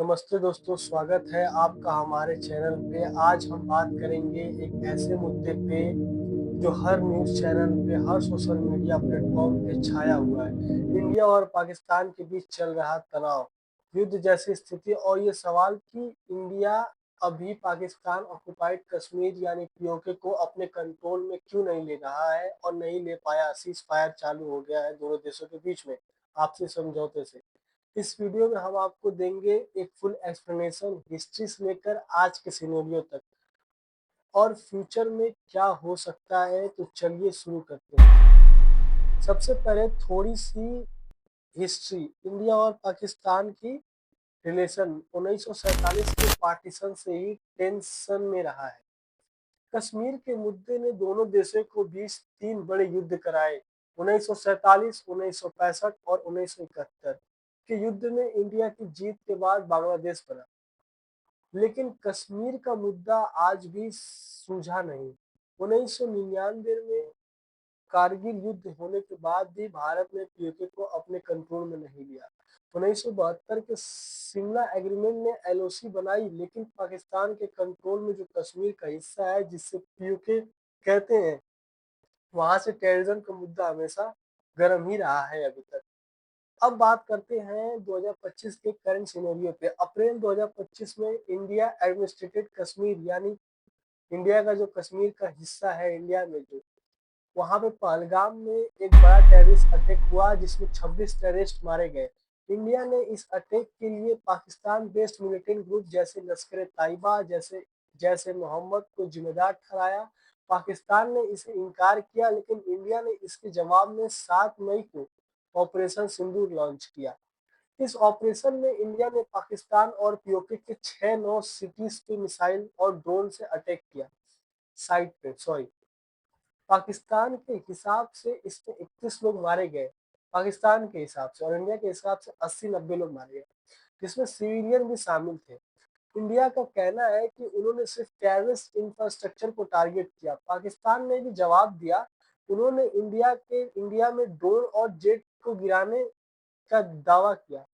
नमस्ते दोस्तों, स्वागत है आपका हमारे चैनल पे। आज हम बात करेंगे एक ऐसे मुद्दे पे जो हर न्यूज़ चैनल पे, हर सोशल मीडिया प्लेटफॉर्म पे छाया हुआ है। इंडिया और पाकिस्तान के बीच चल रहा तनाव, युद्ध जैसी स्थिति और ये सवाल कि इंडिया अभी पाकिस्तान ऑक्युपाइड कश्मीर यानी पीओके को अपने कंट्रोल में क्यों नहीं ले रहा है और नहीं ले पाया। सीज फायर चालू हो गया है दोनों देशों के बीच में आपसी समझौते से। इस वीडियो में हम आपको देंगे एक फुल एक्सप्लेनेशन, हिस्ट्री से लेकर आज के सिनेरियो तक और फ्यूचर में क्या हो सकता है। तो चलिए शुरू करते हैं। सबसे पहले थोड़ी सी हिस्ट्री। इंडिया और पाकिस्तान की रिलेशन 1947 के पार्टीशन से ही टेंशन में रहा है। कश्मीर के मुद्दे ने दोनों देशों को बीच तीन बड़े युद्ध कराए। 1947, 1965 और 1971 के युद्ध में इंडिया की जीत के बाद बांग्लादेश बना, लेकिन कश्मीर का मुद्दा आज भी सूझा नहीं। 1999 में कारगिल युद्ध होने के बाद भी भारत ने पीओके को अपने कंट्रोल में नहीं लिया। 1972 के शिमला एग्रीमेंट ने एलओसी बनाई, लेकिन पाकिस्तान के कंट्रोल में जो कश्मीर का हिस्सा है जिसे पीओके कहते हैं, वहां से टेररिज्म का मुद्दा हमेशा गर्म ही रहा है अभी तक। अब बात करते हैं 2025 के करंट सिनेरियो पे। अप्रैल 2025 में इंडिया एडमिनिस्ट्रेटेड कश्मीर यानी इंडिया का जो कश्मीर का हिस्सा है इंडिया में, जो वहां पे पहलगाम में एक बड़ा टेररिस्ट अटैक हुआ जिसमें 26 टेररिस्ट मारे गए। इंडिया ने इस अटैक के लिए पाकिस्तान बेस्ड मिलिटेंट ग्रुप जैसे लश्कर तैयबा, जैसे जैसे मोहम्मद को जिम्मेदार ठहराया। पाकिस्तान ने इसे इनकार किया, लेकिन इंडिया ने इसके जवाब में 7 मई को ऑपरेशन सिंदूर लॉन्च किया। इस ऑपरेशन में इंडिया ने पाकिस्तान और पीओके के 6-9 सिटीज पे मिसाइल और ड्रोन से अटैक किया। साइट पे सॉरी, पाकिस्तान के हिसाब से इसमें 31 लोग मारे गए पाकिस्तान के हिसाब से, और इंडिया के हिसाब से 80-90 लोग मारे गए, जिसमें सिविलियन भी शामिल थे। इंडिया का कहना है कि उन्होंने सिर्फ टेररिस्ट इंफ्रास्ट्रक्चर को टारगेट किया। पाकिस्तान ने भी जवाब दिया। उन्होंने इंडिया में ड्रोन और जेट को गिराने का दावा किया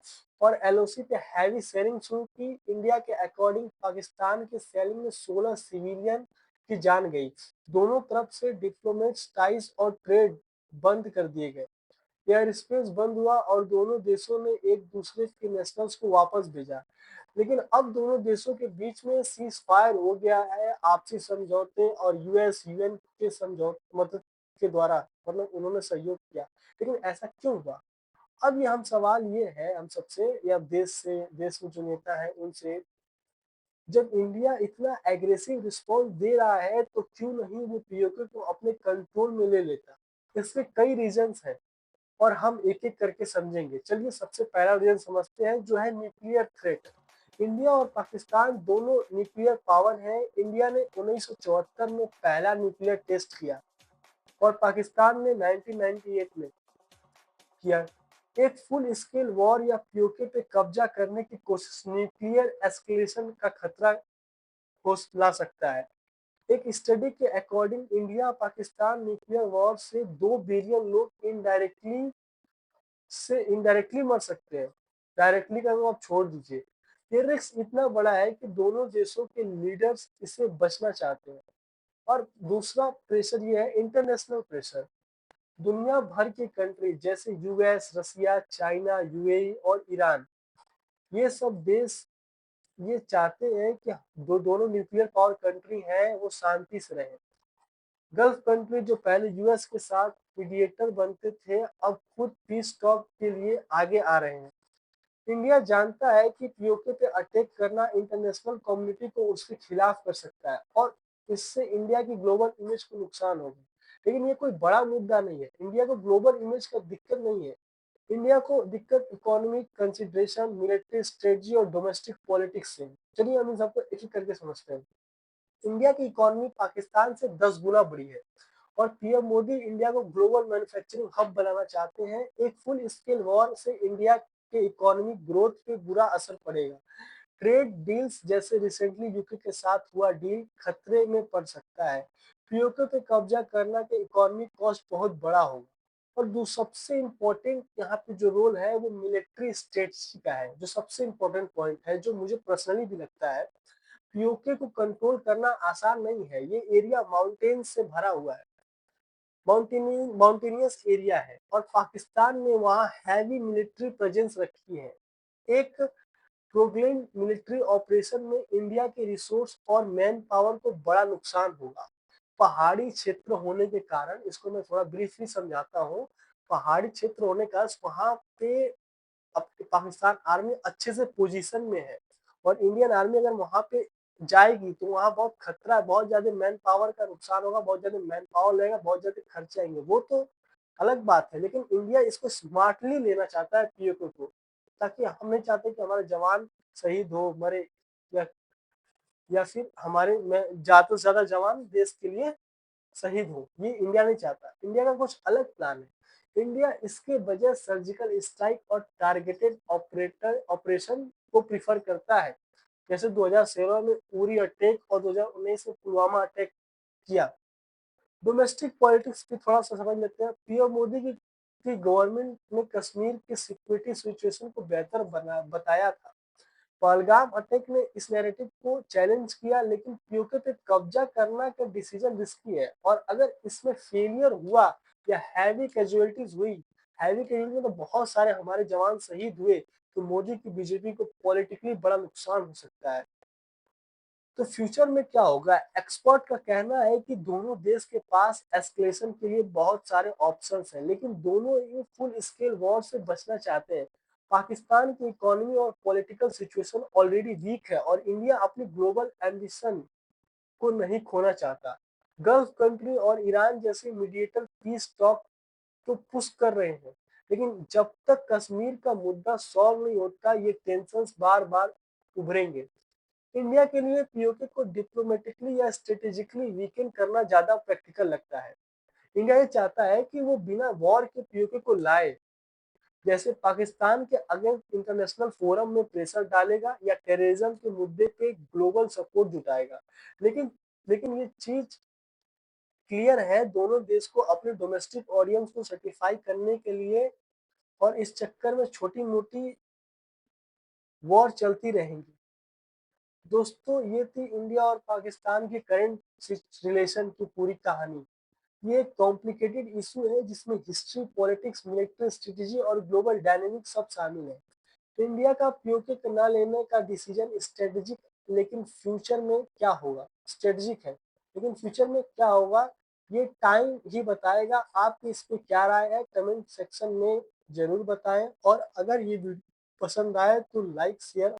और एलओसी पे हैवी शेयरिंग शुरू की। इंडिया के अकॉर्डिंग पाकिस्तान के सेलिंग में 16 सिविलियन की जान गई। दोनों तरफ से डिप्लोमेट्स टाइज और ट्रेड बंद कर दिए गए। एयर स्पेस बंद हुआ और दोनों देशों ने एक दूसरे के नेशनल्स को वापस भेजा। लेकिन अब दोनों देशों के बीच में सीज फायर हो गया है आपसी समझौते और यूएस यूएन के समझौते मदद के द्वारा, मतलब उन्होंने सहयोग किया। लेकिन ऐसा क्यों हुआ? अब ये हम सवाल ये है हम सबसे या देश में जो नेता है उनसे, जब इंडिया इतना एग्रेसिव रिस्पॉन्स दे रहा है तो क्यों नहीं वो पीओके को अपने कंट्रोल में ले लेता। इसके कई रीजंस हैं और हम एक एक करके समझेंगे। चलिए सबसे पहला रीजन समझते हैं, जो है न्यूक्लियर थ्रेट। इंडिया और पाकिस्तान दोनों न्यूक्लियर पावर है। इंडिया ने 1974 में पहला न्यूक्लियर टेस्ट किया और पाकिस्तान ने 1998 में किया। एक फुल स्केल वॉर या पीओके पे कब्जा करने की कोशिश न्यूक्लियर एस्केलेशन का खतरा हो ला सकता है। एक स्टडी के according India Pakistan nuclear war से 2 बिलियन लोग इनडायरेक्टली मर सकते हैं। डायरेक्टली का तो आप छोड़ दीजिए। ये रिस्क इतना बड़ा है कि दोनों देशों के लीडर्स इसे बचना चाहते हैं। और दूसरा प्रेशर ये है, इंटरनेशनल प्रेशर। दुनिया भर की कंट्री जैसे यूएस, रसिया, चाइना, यूएई और ईरान, ये सब देश ये चाहते हैं कि दोनों न्यूक्लियर पावर कंट्री हैं वो शांति से रहें। गल्फ कंट्री जो पहले यूएस के साथ मीडिएटर बनते थे, अब खुद पीस टॉक के लिए आगे आ रहे हैं। इंडिया जानता है कि पीओके पे अटैक करना इंटरनेशनल कम्युनिटी को उसके खिलाफ कर सकता है और इससे इंडिया की ग्लोबल इमेज को नुकसान होगा। लेकिन ये कोई बड़ा मुद्दा नहीं है। इंडिया को ग्लोबल इमेज का दिक्कत नहीं है। इंडिया को दिक्कत इकोनॉमिक कंसिडरेशन, मिलिट्री स्ट्रेटजी और डोमेस्टिक पॉलिटिक्स से। चलिए हम इन सबको एक एक करके समझते हैं। इंडिया की इकोनॉमी पाकिस्तान से 10 गुना बड़ी है और पीएम मोदी इंडिया को ग्लोबल मैन्युफैक्चरिंग हब बनाना चाहते हैं। एक फुल स्केल वॉर से इंडिया के इकोनॉमिक ग्रोथ पे बुरा असर पड़ेगा। ट्रेड डील्स जैसे रिसेंटली यूके के साथ हुआ डील खतरे में पड़ सकता है। पीओके पे कब्जा करना के इकोनॉमिक कॉस्ट बहुत बड़ा होगा। और दो सबसे इम्पोर्टेंट यहाँ पे जो रोल है वो मिलिट्री स्ट्रेटजी का है, जो सबसे इम्पोर्टेंट पॉइंट है, जो मुझे पर्सनली भी लगता है। पीओके को कंट्रोल करना आसान नहीं है। ये एरिया माउंटेन से भरा हुआ है, माउंटेनियस एरिया है और पाकिस्तान ने वहाँ हैवी मिलिट्री प्रेजेंस रखी है। एक प्रोग्लेन मिलिट्री ऑपरेशन में इंडिया के रिसोर्स और मैन पावर को बड़ा नुकसान होगा। पहाड़ी क्षेत्र होने के कारण, इसको मैं थोड़ा ब्रीफली समझाता हूँ। पहाड़ी क्षेत्र होने का वहाँ पे अब पाकिस्तान आर्मी अच्छे से पोजीशन में है और इंडियन आर्मी अगर वहां पे जाएगी तो वहां बहुत खतरा है, बहुत ज्यादा मैन पावर का नुकसान होगा, बहुत ज्यादा मैन पावर लगेगा, बहुत ज्यादा खर्चे आएंगे, वो तो अलग बात है। लेकिन इंडिया इसको स्मार्टली लेना चाहता है पीओके को, ताकि हम नहीं चाहते कि हमारे जवान शहीद हो मरे, या फिर हमारे में ज्यादा से ज्यादा जवान देश के लिए शहीद हो, ये इंडिया नहीं चाहता। इंडिया का कुछ अलग प्लान है। इंडिया इसके बजाय सर्जिकल स्ट्राइक और टारगेटेड ऑपरेशन को प्रीफर करता है, जैसे 2016 में उरी अटैक और 2019 में पुलवामा अटैक किया। डोमेस्टिक पॉलिटिक्स भी थोड़ा सा समझ लेते हैं। पीएम मोदी की गवर्नमेंट ने कश्मीर की सिक्योरिटी सिचुएशन को बेहतर बताया था। पहलगाम अटैक ने इस नैरेटिव को चैलेंज किया, लेकिन पीओके पे कब्जा करना का डिसीजन रिस्की है और अगर इसमें फेलियर हुआ या हैवी कैजुअलिटीज हुई, हैवी कैजुअलिटी में तो बहुत सारे हमारे जवान शहीद हुए, तो मोदी की बीजेपी को पॉलिटिकली बड़ा नुकसान हो सकता है। तो फ्यूचर में क्या होगा? एक्सपर्ट का कहना है कि दोनों देश के पास एस्केलेशन के लिए बहुत सारे ऑप्शंस हैं, लेकिन दोनों ही फुल स्केल वॉर से बचना चाहते हैं। पाकिस्तान की इकोनॉमी और पॉलिटिकल सिचुएशन ऑलरेडी वीक है और इंडिया अपनी ग्लोबल एम्बिशन को नहीं खोना चाहता। गल्फ कंट्री और ईरान जैसे मीडिएटर पीस टॉक तो पुश कर रहे हैं, लेकिन जब तक कश्मीर का मुद्दा सॉल्व नहीं होता, ये टेंशंस बार बार उभरेंगे। इंडिया के लिए पीओके को डिप्लोमेटिकली या स्ट्रेटेजिकली वीकेंड करना ज्यादा प्रैक्टिकल लगता है। इंडिया ये चाहता है कि वो बिना वॉर के पीओके को लाए, जैसे पाकिस्तान के अगेंस्ट इंटरनेशनल फोरम में प्रेशर डालेगा या टेररिज्म के मुद्दे पे ग्लोबल सपोर्ट जुटाएगा। लेकिन लेकिन ये चीज क्लियर है, दोनों देश को अपने डोमेस्टिक ऑडियंस को सेटिस्फाई करने के लिए, और इस चक्कर में छोटी मोटी वॉर चलती रहेंगी। दोस्तों, ये थी इंडिया और पाकिस्तान की करंट रिलेशन की पूरी कहानी। ये एक कॉम्प्लिकेटेड इशू है जिसमें हिस्ट्री, पॉलिटिक्स, मिलिट्री स्ट्रेटेजी और ग्लोबल डायनेमिक्स सब शामिल है। इंडिया का पीओके न लेने का डिसीजन स्ट्रेटेजिक, लेकिन फ्यूचर में क्या होगा, स्ट्रेटेजिक है, लेकिन फ्यूचर में क्या होगा ये टाइम ही बताएगा। आपकी इस पे क्या राय है, कमेंट सेक्शन में जरूर बताएं, और अगर ये वीडियो पसंद आए तो लाइक, शेयर